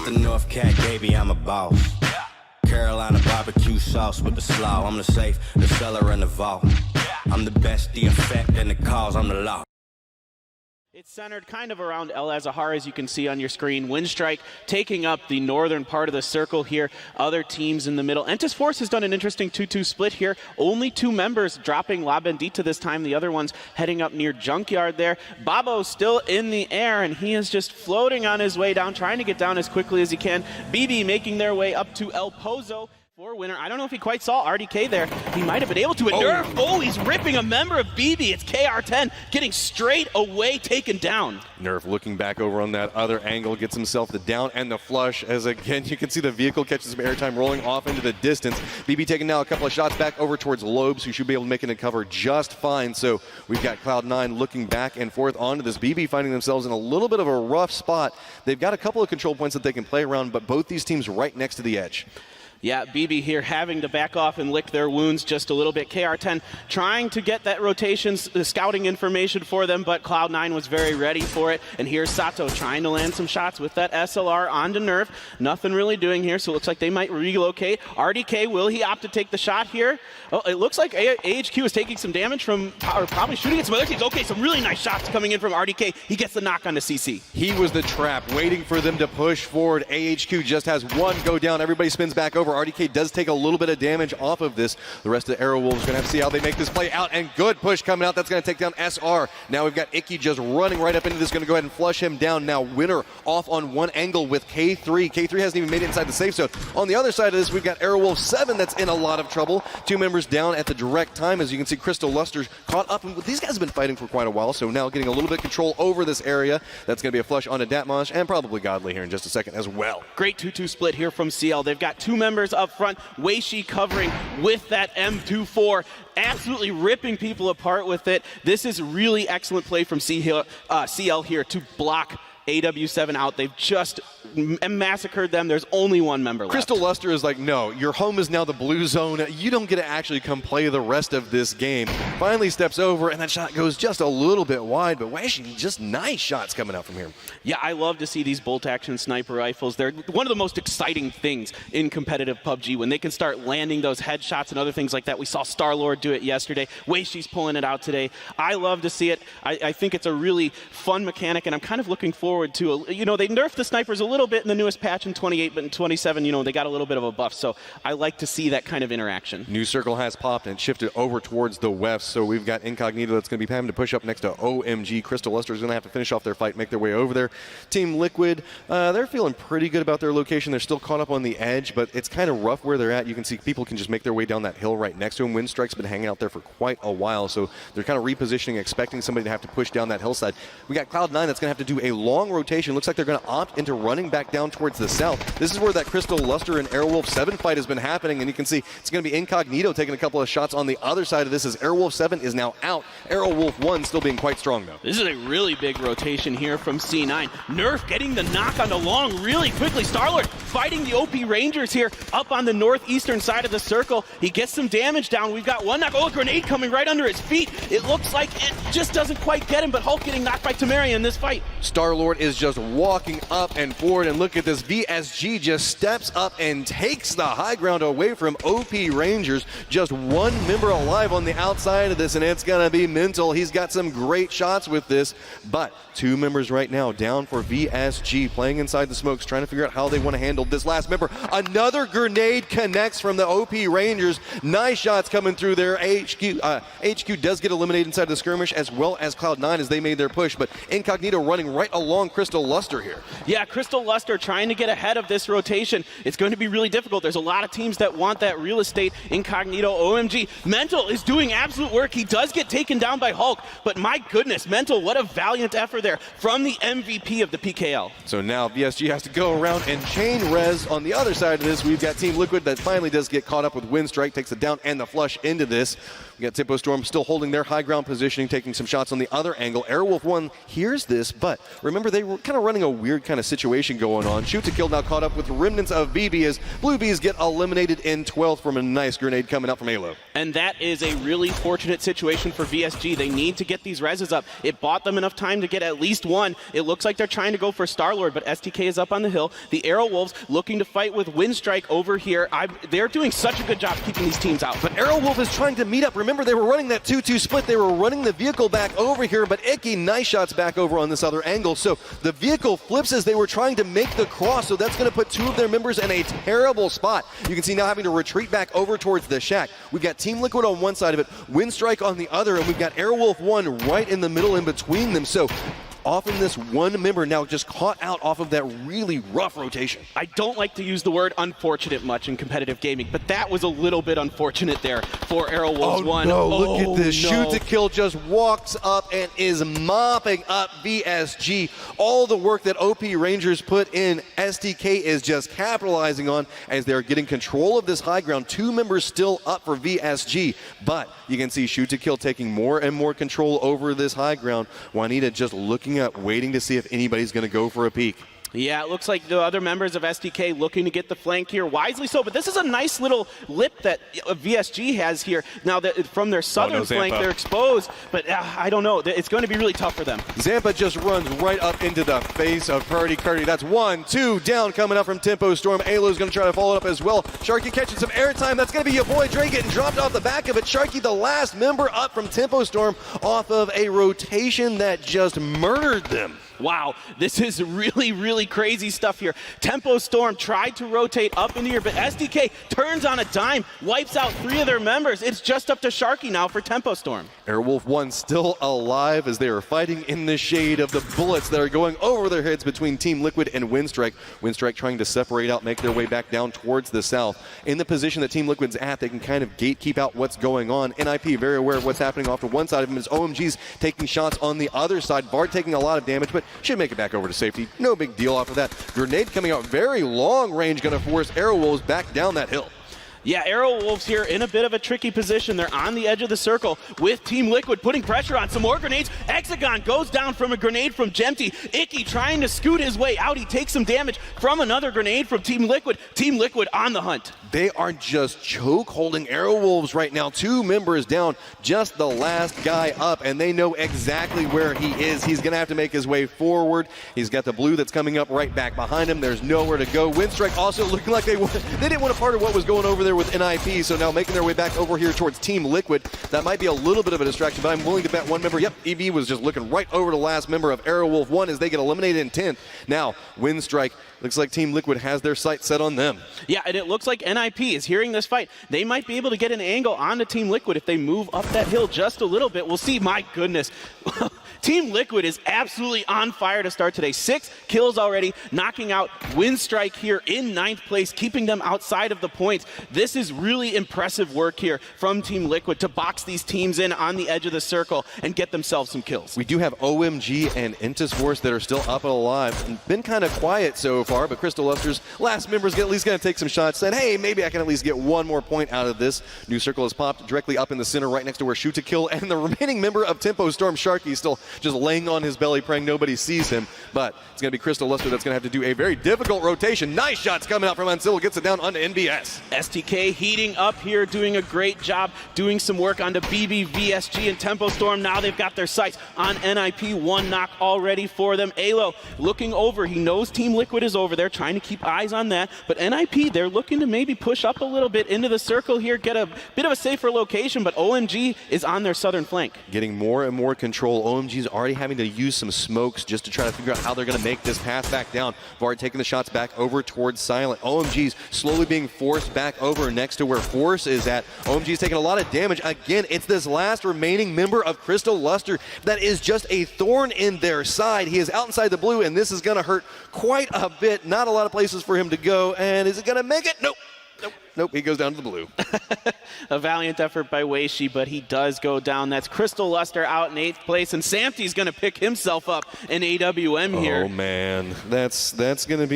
Just a North Cat, baby, I'm a boss. Carolina barbecue sauce with the slaw. I'm the safe, the cellar, and the vault. I'm the best, the effect, and the cause. I'm the law. It's centered kind of around El Azahar, as you can see on your screen. Windstrike taking up the northern part of the circle here. Other teams in the middle. Entis Force has done an interesting 2-2 split here. Only 2 members dropping La Bendita this time. The other one's heading up near Junkyard there. Babo's still in the air, and he is just floating on his way down, trying to get down as quickly as he can. BB making their way up to El Pozo. For winner. I don't know if he quite saw RDK there. He might have been able to. Nerf. Oh, he's ripping a member of BB. It's KR10 getting straight away taken down. Nerf looking back over on that other angle, gets himself the down and the flush, as again you can see the vehicle catches some airtime rolling off into the distance. BB taking now a couple of shots back over towards Lobes, who should be able to make it and cover just fine. So we've got Cloud9 looking back and forth onto this. BB finding themselves in a little bit of a rough spot. They've got a couple of control points that they can play around, but both these teams right next to the edge. Yeah, BB here having to back off and lick their wounds just a little bit. KR10 trying to get that rotation scouting information for them, but Cloud9 was very ready for it. And here's Sato trying to land some shots with that SLR onto Nerf. Nothing really doing here, so it looks like they might relocate. RDK, will he opt to take the shot here? Oh, it looks like AHQ is taking some damage from, or probably shooting at some other teams. Okay, some really nice shots coming in from RDK. He gets the knock onto CC. He was the trap, waiting for them to push forward. AHQ just has one go down. Everybody spins back over. RDK does take a little bit of damage off of this. The rest of the Arrow Wolves going to have to see how they make this play out, and good push coming out. That's going to take down SR. Now we've got Icky just running right up into this, going to go ahead and flush him down. Now Winner off on one angle with K3. K3 hasn't even made it inside the safe zone. On the other side of this, we've got Airwolf 7 that's in a lot of trouble. 2 members down at the direct time. As you can see, Crystal Luster caught up, and these guys have been fighting for quite a while, so now getting a little bit of control over this area. That's going to be a flush onto Datmosh and probably Godly here in just a second as well. Great 2-2 split here from CL. They've got 2 members up front. Weishi covering with that M24, absolutely ripping people apart with it. This is really excellent play from CL here to block AW7 out. They've just massacred them. There's only 1 member left. Crystal Luster is like, no, your home is now the blue zone. You don't get to actually come play the rest of this game. Finally steps over, and that shot goes just a little bit wide, but Weishi, just nice shots coming out from here. Yeah, I love to see these bolt-action sniper rifles. They're one of the most exciting things in competitive PUBG, when they can start landing those headshots and other things like that. We saw Star-Lord do it yesterday. Weishi's pulling it out today. I love to see it. I think it's a really fun mechanic, and I'm kind of looking forward to, you know, they nerfed the snipers a little bit in the newest patch in 28, but in 27, you know, they got a little bit of a buff, so I like to see that kind of interaction. New circle has popped and shifted over towards the west, so we've got Incognito that's going to be having to push up next to OMG. Crystal Luster is going to have to finish off their fight, make their way over there. Team Liquid, they're feeling pretty good about their location. They're still caught up on the edge, but it's kind of rough where they're at. You can see people can just make their way down that hill right next to them. Windstrike's been hanging out there for quite a while, so they're kind of repositioning, expecting somebody to have to push down that hillside. We got Cloud9 that's going to have to do a long rotation. Looks like they're going to opt into running back down towards the south. This is where that Crystal Luster and Airwolf 7 fight has been happening, and you can see it's going to be Incognito taking a couple of shots on the other side of this as Airwolf 7 is now out. Airwolf 1 still being quite strong, though. This is a really big rotation here from C9. Nerf getting the knock on the long really quickly. Star-Lord fighting the OP Rangers here up on the northeastern side of the circle. He gets some damage down. We've got one knock. Oh, a grenade coming right under his feet. It looks like it just doesn't quite get him, but Hulk getting knocked by Tamaria in this fight. Star-Lord is just walking up and forward, and look at this. VSG just steps up and takes the high ground away from OP Rangers. Just 1 member alive on the outside of this, and it's going to be Mental. He's got some great shots with this, but 2 members right now down for VSG, playing inside the smokes, trying to figure out how they want to handle this last member. Another grenade connects from the OP Rangers. Nice shots coming through there. HQ does get eliminated inside the skirmish, as well as Cloud9 as they made their push, but Incognito running right along Crystal Luster here. Yeah, Crystal Luster trying to get ahead of this rotation. It's going to be really difficult. There's a lot of teams that want that real estate. Incognito, OMG. Mental is doing absolute work. He does get taken down by Hulk, but my goodness, Mental, what a valiant effort there from the MVP of the PKL. So now VSG has to go around and chain res. On the other side of this, we've got Team Liquid that finally does get caught up with Windstrike, takes it down and the flush into this. We got Tempo Storm still holding their high ground positioning, taking some shots on the other angle. Airwolf 1 hears this, but remember they were kind of running a weird kind of situation going on. Shoot to Kill now caught up with remnants of BB as Blue Bees get eliminated in 12th from a nice grenade coming out from Halo. And that is a really fortunate situation for VSG. They need to get these reses up. It bought them enough time to get at least one. It looks like they're trying to go for Star-Lord, but STK is up on the hill. The Arrow Wolves looking to fight with Windstrike over here. They're doing such a good job keeping these teams out. But Arrow Wolf is trying to meet up. Remember, they were running that 2-2 split. They were running the vehicle back over here, but Icky, nice shots back over on this other angle. So the vehicle flips as they were trying to make the cross, so that's going to put two of their members in a terrible spot. You can see now having to retreat back over towards the shack. We've got Team Liquid on one side of it, Windstrike on the other, and we've got Airwolf 1 right in the middle in between them. So often this one member now just caught out off of that really rough rotation. I don't like to use the word unfortunate much in competitive gaming, but that was a little bit unfortunate there for Airwolves 1. No, look at this. No. Shoot to Kill just walks up and is mopping up VSG. All the work that OP Rangers put in, STK is just capitalizing on as they're getting control of this high ground. Two members still up for VSG, but you can see Shoot to Kill taking more and more control over this high ground. Juanita just looking up, waiting to see if anybody's going to go for a peek. Yeah, it looks like the other members of STK looking to get the flank here, wisely so. But this is a nice little lip that VSG has here. Now, from their southern flank, they're exposed. But I don't know. It's going to be really tough for them. Zampa just runs right up into the face of Purdy Curdy. That's 1, 2 down coming up from Tempo Storm. Alo's going to try to follow it up as well. Sharky catching some airtime. That's going to be your boy Dre getting dropped off the back of it. Sharky, the last member up from Tempo Storm off of a rotation that just murdered them. Wow, this is really, really crazy stuff here. Tempo Storm tried to rotate up into here, but STK turns on a dime, wipes out 3 of their members. It's just up to Sharky now for Tempo Storm. Airwolf 1 still alive as they are fighting in the shade of the bullets that are going over their heads between Team Liquid and Windstrike. Windstrike trying to separate out, make their way back down towards the south. In the position that Team Liquid's at, they can kind of gatekeep out what's going on. NIP very aware of what's happening off to one side of him as OMG's taking shots on the other side. Bard taking a lot of damage, but should make it back over to safety. No big deal off of that. Grenade coming out very long range, going to force Airwolves back down that hill. Yeah, Arrow Wolves here in a bit of a tricky position. They're on the edge of the circle with Team Liquid putting pressure on. Some more grenades. Hexagon goes down from a grenade from Jembty. Icky trying to scoot his way out. He takes some damage from another grenade from Team Liquid. Team Liquid on the hunt. They are just choke holding Airwolves right now. 2 members down, just the last guy up, and they know exactly where he is. He's going to have to make his way forward. He's got the blue that's coming up right back behind him. There's nowhere to go. Windstrike also looking like they didn't want a part of what was going over there with NIP, so now making their way back over here towards Team Liquid. That might be a little bit of a distraction, but I'm willing to bet one member. Yep, EV was just looking right over the last member of Airwolf 1 as they get eliminated in 10th. Now, Windstrike, looks like Team Liquid has their sights set on them. Yeah, and it looks like NIP is hearing this fight. They might be able to get an angle onto Team Liquid if they move up that hill just a little bit. We'll see. My goodness. Team Liquid is absolutely on fire to start today. 6 kills already, knocking out Windstrike here in 9th place, keeping them outside of the points. This is really impressive work here from Team Liquid to box these teams in on the edge of the circle and get themselves some kills. We do have OMG and Intus Force that are still up and alive and been kind of quiet so far, but Crystal Luster's last members at least going to take some shots, said, hey, maybe I can at least get one more point out of this. New circle has popped directly up in the center right next to where Shoot to Kill and the remaining member of Tempo Storm, Sharky, still just laying on his belly, praying nobody sees him. But it's going to be Crystal Luster that's going to have to do a very difficult rotation. Nice shots coming out from Uncivil, gets it down onto NBS. STK heating up here, doing a great job, doing some work onto BB, VSG, and Tempo Storm. Now they've got their sights on NIP. 1 knock already for them. Alo looking over. He knows Team Liquid is over there, trying to keep eyes on that. But NIP, they're looking to maybe push up a little bit into the circle here, get a bit of a safer location, but OMG is on their southern flank. Getting more and more control. OMG's already having to use some smokes just to try to figure out how they're going to make this path back down. Vard taking the shots back over towards Silent. OMG's slowly being forced back over next to where Force is at. OMG's taking a lot of damage. Again, it's this last remaining member of Crystal Luster that is just a thorn in their side. He is out inside the blue, and this is going to hurt quite a bit. Not a lot of places for him to go, and is it going to make it? Nope. nope, he goes down to the blue. A valiant effort by Weishi, but he does go down. That's Crystal Luster out in 8th place, and Sambty's going to pick himself up in AWM here. Oh man, that's gonna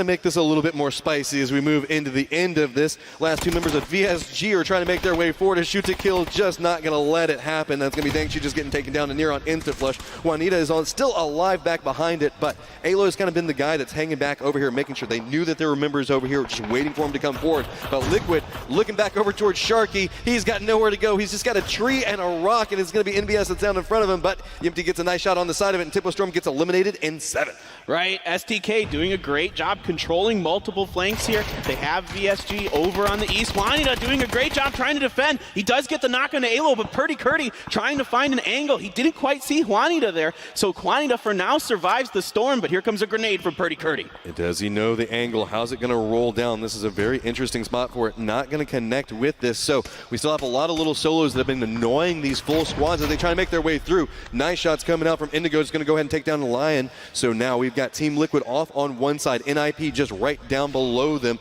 make this a little bit more spicy as we move into the end of this. Last two members of VSG are trying to make their way forward. A shoot to kill, just not gonna let it happen. That's gonna be Dangchi just getting taken down to near on instant flush. Juanita is still alive back behind it, but Alo has kind of been the guy that's hanging back over here, making sure they knew that there were members over here, just waiting for him to come forward. But Liquid looking back over towards Sharky. He's got nowhere to go. He's just got a tree and a rock, and it's going to be NBS that's down in front of him. But Jembty gets a nice shot on the side of it, and Tippo Storm gets eliminated in 7. Right, STK doing a great job controlling multiple flanks here. They have VSG over on the east. Juanita doing a great job trying to defend. He does get the knock on Alo, but Purdy Curdy trying to find an angle. He didn't quite see Juanita there, so Juanita for now survives the storm, but here comes a grenade from Purdy Curdy. Does he know the angle? How's it going to roll down? This is a very interesting spot for it. Not going to connect with this, so we still have a lot of little solos that have been annoying these full squads as they try to make their way through. Nice shots coming out from Indigo. Is going to go ahead and take down the Lion. So now we've got Team Liquid off on one side. NIP just right down below them.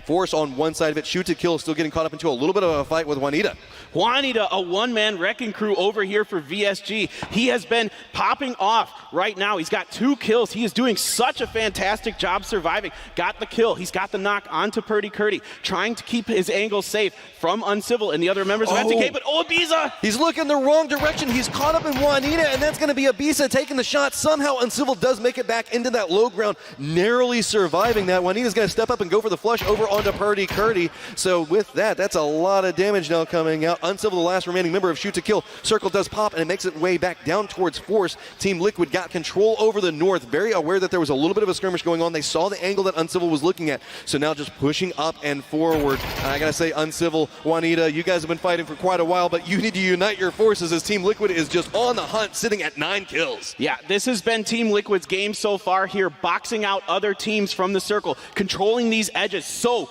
Force on one side of it. Shoot to kill, still getting caught up into a little bit of a fight with Juanita. Juanita, a one-man wrecking crew over here for VSG. He has been popping off right now. He's got 2 kills. He is doing such a fantastic job surviving. Got the kill. He's got the knock onto Purdy Curdy, trying to keep his angle safe from Uncivil and the other members of STK, but ibiza! He's looking the wrong direction. He's caught up in Juanita, and that's going to be ibiza taking the shot. Somehow Uncivil does make it back into that low ground, narrowly surviving that. Juanita's going to step up and go for the flush over onto Purdy Curdy. So with that, that's a lot of damage now coming out. Uncivil, the last remaining member of Shoot to Kill. Circle does pop, and it makes its way back down towards Force. Team Liquid got control over the north, very aware that there was a little bit of a skirmish going on. They saw the angle that Uncivil was looking at, so now just pushing up and forward. I gotta say, Uncivil, Juanita, you guys have been fighting for quite a while, but you need to unite your forces as Team Liquid is just on the hunt, sitting at 9 kills. Yeah, this has been Team Liquid's game so far here, boxing out other teams from the circle, controlling these edges so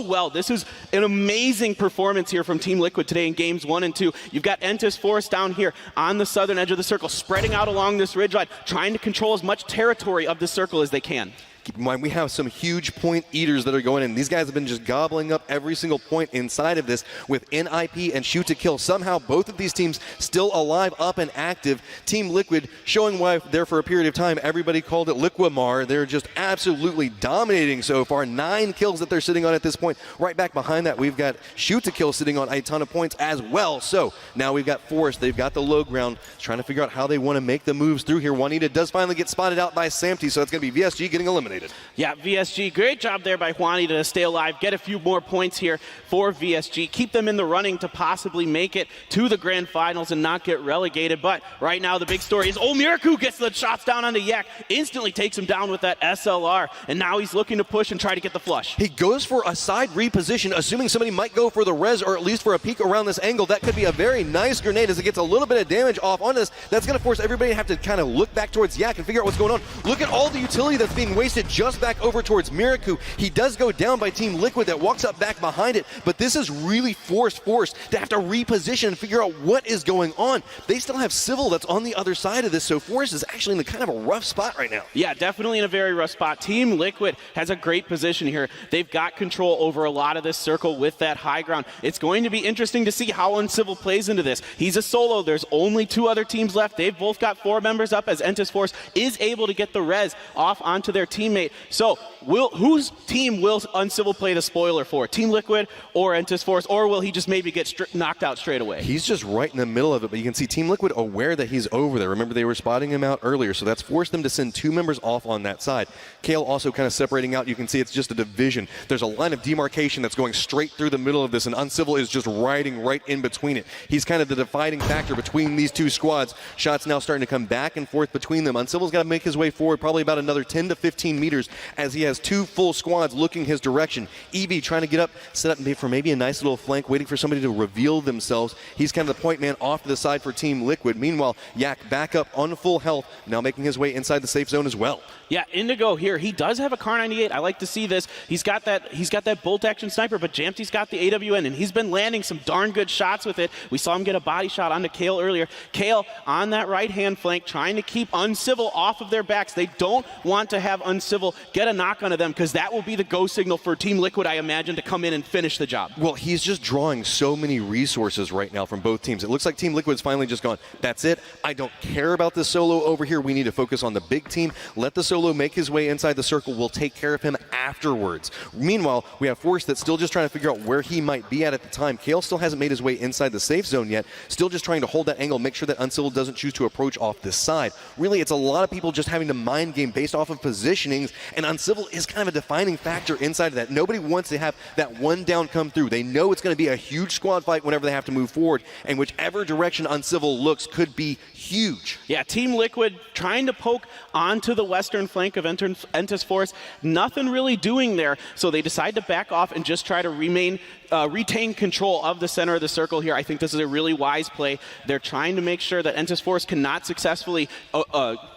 well. This is an amazing performance here from Team Liquid today in games 1 and 2. You've got Entis Force down here on the southern edge of the circle, spreading out along this ridgeline, trying to control as much territory of the circle as they can. Keep in mind, we have some huge point eaters that are going in. These guys have been just gobbling up every single point inside of this with NIP and Shoot to Kill. Somehow, both of these teams still alive, up, and active. Team Liquid showing why there for a period of time everybody called it Liquimar. They're just absolutely dominating so far. 9 kills that they're sitting on at this point. Right back behind that, we've got Shoot to Kill sitting on a ton of points as well. So now we've got Force. They've got the low ground, trying to figure out how they want to make the moves through here. Juanita does finally get spotted out by Sambty, so it's going to be VSG getting eliminated. Yeah, VSG, great job there by Juanita to stay alive, get a few more points here for VSG, keep them in the running to possibly make it to the grand finals and not get relegated. But right now the big story is, Miraku gets the shots down onto Yak, instantly takes him down with that SLR, and now he's looking to push and try to get the flush. He goes for a side reposition, assuming somebody might go for the res or at least for a peek around this angle. That could be a very nice grenade as it gets a little bit of damage off on this. That's going to force everybody to have to kind of look back towards Yak and figure out what's going on. Look at all the utility that's being wasted just back over towards Miraku. He does go down by Team Liquid that walks up back behind it, but this is really forced to have to reposition and figure out what is going on. They still have Civil that's on the other side of this, so Force is actually in the kind of a rough spot right now. Yeah, definitely in a very rough spot. Team Liquid has a great position here. They've got control over a lot of this circle with that high ground. It's going to be interesting to see how Uncivil plays into this. He's a solo. There's only 2 other teams left. They've both got 4 members up as Entis Force is able to get the res off onto their teammate. So whose team will Uncivil play the spoiler for? Team Liquid or Entis Force, or will he just maybe get knocked out straight away? He's just right in the middle of it, but you can see Team Liquid aware that he's over there. Remember, they were spotting him out earlier, so that's forced them to send 2 members off on that side. Kale also kind of separating out. You can see it's just a division. There's a line of demarcation that's going straight through the middle of this, and Uncivil is just riding right in between it. He's kind of the dividing factor between these 2 squads. Shots now starting to come back and forth between them. Uncivil's got to make his way forward probably about another 10 to 15 meters as he has 2 full squads looking his direction. EB trying to get up, set up for maybe a nice little flank, waiting for somebody to reveal themselves. He's kind of the point man off to the side for Team Liquid. Meanwhile, Yak back up on full health, now making his way inside the safe zone as well. Yeah, Indigo here. He does have a Kar 98. I like to see this. He's got that bolt action sniper, but Jembty's got the AWN, and he's been landing some darn good shots with it. We saw him get a body shot onto Kale earlier. Kale on that right-hand flank, trying to keep Uncivil off of their backs. They don't want to have Uncivil get a knock onto them, because that will be the go signal for Team Liquid, I imagine, to come in and finish the job. Well, he's just drawing so many resources right now from both teams. It looks like Team Liquid's finally just gone, that's it. I don't care about this solo over here. We need to focus on the big team. Let the solo make his way inside the circle. We'll take care of him afterwards. Meanwhile, we have Force that's still just trying to figure out where he might be at the time. Kale still hasn't made his way inside the safe zone yet. Still just trying to hold that angle, make sure that Uncivil doesn't choose to approach off this side. Really, it's a lot of people just having to mind game based off of positionings, and Uncivil is kind of a defining factor inside of that. Nobody wants to have that one down come through. They know it's going to be a huge squad fight whenever they have to move forward, and whichever direction Uncivil looks could be huge. Yeah, Team Liquid trying to poke onto the western flank of Entis Force. Nothing really doing there, so they decide to back off and just try to retain control of the center of the circle here. I think this is a really wise play. They're trying to make sure that Entis Force cannot successfully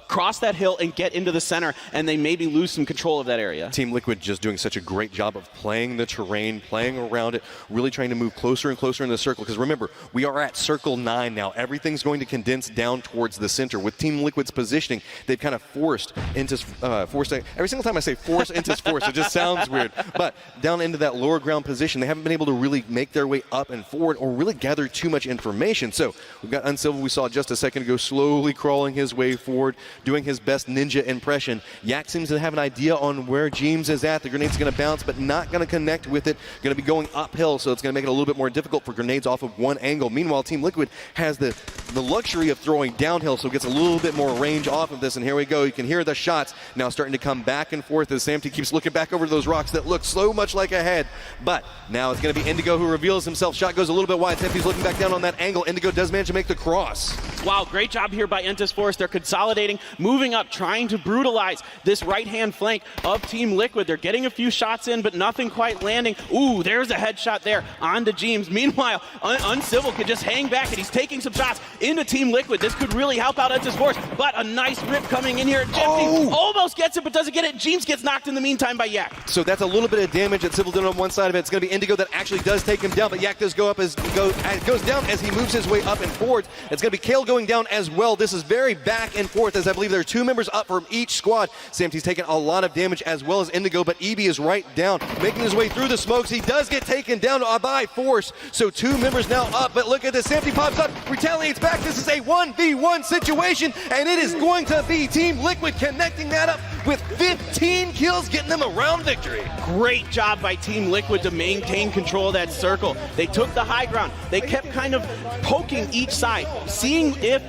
cross that hill and get into the center, and they maybe lose some control of that area. Team Liquid just doing such a great job of playing the terrain, playing around it, really trying to move closer and closer in the circle, because remember, we are at circle 9 now. Everything's going to condense down towards the center. With Team Liquid's positioning, they've kind of forced Entis Force. Every single time I say force Entis Force, it just sounds weird. But down into that lower ground position, they haven't been able to really make their way up and forward or really gather too much information. So we've got Uncivil, we saw just a second ago, slowly crawling his way forward, doing his best ninja impression. Yak seems to have an idea on where Jeemzz is at. The grenade's going to bounce, but not going to connect with it. Going to be going uphill, so it's going to make it a little bit more difficult for grenades off of one angle. Meanwhile, Team Liquid has the luxury of throwing downhill, so it gets a little bit more range off of this. And here we go. You can hear the shots now starting to come back and forth as Sambty keeps looking back over those rocks that look so much like a head. But now it's going to be Indigo who reveals himself. Shot goes a little bit wide. Sambty's looking back down on that angle. Indigo does manage to make the cross. Wow, great job here by Entis Force. They're consolidating, moving up, trying to brutalize this right-hand flank of Team Liquid. They're getting a few shots in, but nothing quite landing. Ooh, there's a headshot there onto Jeemzz. Meanwhile, Uncivil can just hang back, and he's taking some shots into Team Liquid. This could really help out Entis Force, but a nice rip coming in here. Jembty almost gets it, but doesn't get it. Jeemzz gets knocked in the meantime by Yak. So that's a little bit of damage that Civil did on one side of it. It's going to be Indigo that actually does take him down, but Yak does goes down as he moves his way up and forward. It's going to be Kale going down as well. This is very back and forth, as I believe there are 2 members up from each squad. Sambty's taken a lot of damage as well as Indigo, but EB is right down, making his way through the smokes. He does get taken down by Force, so 2 members now up, but look at this. Sambty pops up, retaliates back. This is a 1v1 situation, and it is going to be Team Liquid connecting that up with 15 kills, getting them a round victory. Great job by Team Liquid to maintain control of that circle. They took the high ground. They kept kind of poking each side, seeing if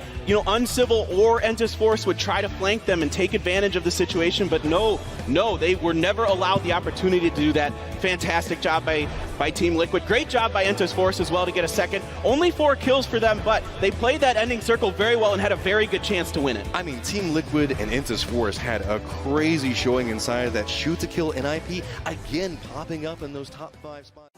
Uncivil or Entis Force would try to flank them and take advantage of the situation, but no, they were never allowed the opportunity to do that. Fantastic job by Team Liquid. Great job by Entis Force as well to get a second. Only 4 kills for them, but they played that ending circle very well and had a very good chance to win it. I mean, Team Liquid and Entis Force had a crazy showing inside of that shoot to kill NIP, again popping up in those top 5 spots.